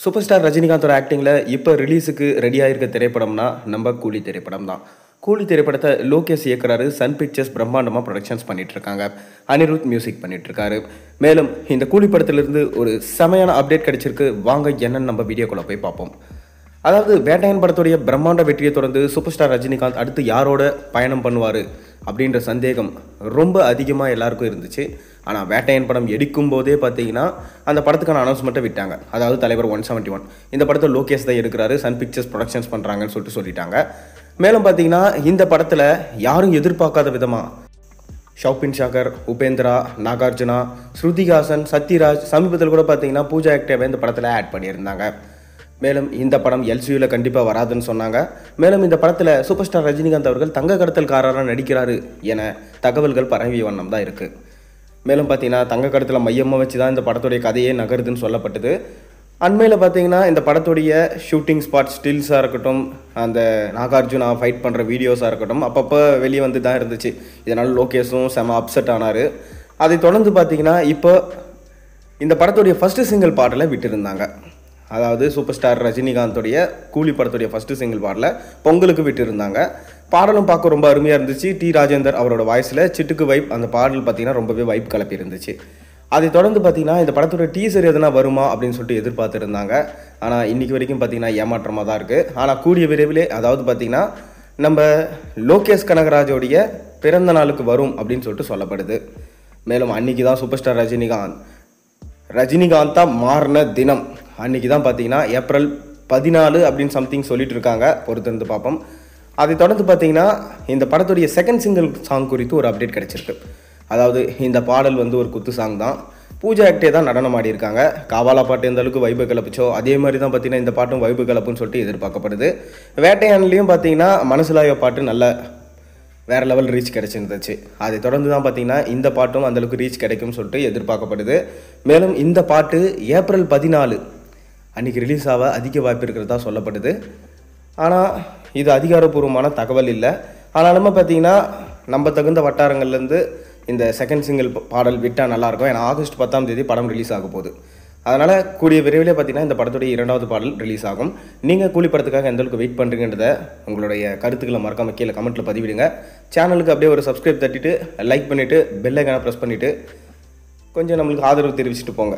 Super star ரஜினிகாந்தோட ஆக்டிங்கில் இப்போ ரிலீஸுக்கு ரெடியாக இருக்க திரைப்படம்னா நம்ம கூலி திரைப்படம் தான். கூலி திரைப்படத்தை லோகேஷ் இயக்குறாரு. சன் பிக்சர்ஸ் பிரம்மாண்டமாக ப்ரொடக்ஷன்ஸ் பண்ணிட்டு இருக்காங்க. அனிருத் மியூசிக் பண்ணிட்டு இருக்காரு. மேலும் இந்த கூலி படத்திலிருந்து ஒரு செமையான அப்டேட் கிடைச்சிருக்கு. வாங்க என்னன்னு நம்ம வீடியோக்குள்ள போய் பார்ப்போம். அதாவது வேட்டையன் படத்துடைய பிரம்மாண்ட வெற்றியை தொடர்ந்து சூப்பர் ஸ்டார் ரஜினிகாந்த் அடுத்து யாரோட பயணம் பண்ணுவார் அப்படின்ற சந்தேகம் ரொம்ப அதிகமாக எல்லாருக்கும் இருந்துச்சு. ஆனால் வேட்டையன் படம் எடுக்கும் போதே பார்த்தீங்கன்னா அந்த படத்துக்கான அனௌன்ஸ்மெண்ட்டை விட்டாங்க. அதாவது தலைவர் 171 இந்த படத்தை லோகேஷ் தான் எடுக்கிறாரு, சன் பிக்சர்ஸ் ப்ரொடக்ஷன்ஸ் பண்ணுறாங்கன்னு சொல்லிட்டாங்க. மேலும் பார்த்தீங்கன்னா இந்த படத்தில் யாரும் எதிர்பார்க்காத விதமாக ஷௌபின் ஷாகர், உபேந்திரா, நாகார்ஜுனா, ஸ்ருதிஹாசன், சத்யராஜ், சமீபத்தில் கூட பார்த்தீங்கன்னா பூஜா ஆக்டேவை இந்த படத்தில் ஆட் பண்ணியிருந்தாங்க. மேலும் இந்த படம் எல்சியூவில் கண்டிப்பாக வராதுன்னு சொன்னாங்க. மேலும் இந்த படத்தில் சூப்பர் ஸ்டார் ரஜினிகாந்த் அவர்கள் தங்க கடத்தல்காரராக நடிக்கிறாரு என தகவல்கள் பரவிய வண்ணம் தான் இருக்குது. மேலும் பார்த்தீங்கன்னா தங்க கடத்தலை மையமாக வச்சு தான் இந்த படத்துடைய கதையே நகருதுன்னு சொல்லப்பட்டது. அண்மையில் பார்த்தீங்கன்னா இந்த படத்துடைய ஷூட்டிங் ஸ்பாட் ஸ்டில்ஸாக இருக்கட்டும், அந்த நாகார்ஜுனா ஃபைட் பண்ணுற வீடியோஸாக இருக்கட்டும் அப்பப்போ வெளியே வந்து தான் இருந்துச்சு. இதனால் லோகேஷும் செம அப்செட் ஆனார். அதை தொடர்ந்து பார்த்தீங்கன்னா இப்போ இந்த படத்துடைய ஃபஸ்ட்டு சிங்கிள் பாட்டில் விட்டுருந்தாங்க. அதாவது சூப்பர் ஸ்டார் ரஜினிகாந்தோடைய கூலி படத்துடைய ஃபஸ்ட்டு சிங்கிள் பாடலை பொங்கலுக்கு விட்டுருந்தாங்க. பாடலும் பார்க்க ரொம்ப அருமையாக இருந்துச்சு. டி ராஜேந்தர் அவரோட வாய்ஸில் சிட்டுக்கு வைப் அந்த பாடல் பார்த்திங்கன்னா ரொம்பவே வைப் கலப்பி இருந்துச்சு. அதை தொடர்ந்து பார்த்திங்கன்னா இந்த படத்தோட டீசர் எதுனா வருமா அப்படின்னு சொல்லிட்டு எதிர்பார்த்துருந்தாங்க. ஆனால் இன்றைக்கி வரைக்கும் பார்த்திங்கன்னா ஏமாற்றமாக தான் இருக்குது. ஆனால் கூடிய விரைவிலே அதாவது பார்த்திங்கன்னா நம்ம லோகேஷ் கனகராஜோடைய பிறந்த நாளுக்கு வரும் அப்படின்னு சொல்லிட்டு சொல்லப்படுது. மேலும் அன்றைக்கி தான் சூப்பர் ஸ்டார் ரஜினிகாந்தாக மாறின தினம். அன்றைக்கி தான் பார்த்தீங்கன்னா ஏப்ரல் 14 அப்படின்னு சம்திங் சொல்லிட்டு இருக்காங்க. பொறுத்திருந்து பார்ப்போம். அதை தொடர்ந்து பார்த்தீங்கன்னா இந்த படத்துடைய செகண்ட் சிங்கிள் சாங் குறித்து ஒரு அப்டேட் கிடச்சிருக்கு. அதாவது இந்த பாடல் வந்து ஒரு குத்து சாங் தான். பூஜா ஆக்டே தான் நடனம் ஆடியிருக்காங்க. காவாலா பாட்டு எந்த அளவுக்கு வைப்பு கிளப்பிச்சோ அதே மாதிரி தான் பார்த்தீங்கன்னா இந்த பாட்டும் வைப்பு கிளப்புன்னு சொல்லிட்டு எதிர்பார்க்கப்படுது. வேட்டையான்லேயும் பார்த்தீங்கன்னா மனசுலாய பாட்டு நல்ல வேறு லெவல் ரீச் கிடச்சிருந்துச்சு. அதை தொடர்ந்து தான் பார்த்தீங்கன்னா இந்த பாட்டும் அந்தளவுக்கு ரீச் கிடைக்கும்னு சொல்லிட்டு எதிர்பார்க்கப்படுது. மேலும் இந்த பாட்டு ஏப்ரல் 14 அன்றைக்கி ரிலீஸ் ஆக அதிக வாய்ப்பு இருக்கிறதா சொல்லப்படுது. ஆனால் இது அதிகாரப்பூர்வமான தகவல் இல்லை. ஆனாலுமே பார்த்தீங்கன்னா நம்ம தகுந்த வட்டாரங்கள்லேருந்து இந்த செகண்ட் சிங்கிள் பாடல் விட்டால் நல்லாயிருக்கும். ஏன்னா ஆகஸ்ட் 10ஆம் தேதி படம் ரிலீஸ் ஆக போகுது. அதனால் கூடிய விரைவிலே பார்த்தீங்கன்னா இந்த படத்துடைய 2வது பாடல் ரிலீஸ் ஆகும். நீங்கள் கூலி படத்துக்காக எந்தளவுக்கு வெயிட் பண்ணுறீங்கன்றத உங்களுடைய கருத்துக்களை மறக்காம கீழே கமெண்ட்டில் பதிவிடுங்க. சேனலுக்கு அப்படியே ஒரு சப்ஸ்கிரைப் தட்டிட்டு லைக் பண்ணிவிட்டு பெல் ஐக்கானை ப்ரெஸ் பண்ணிவிட்டு கொஞ்சம் நம்மளுக்கு ஆதரவு தெரிவிச்சுட்டு போங்க.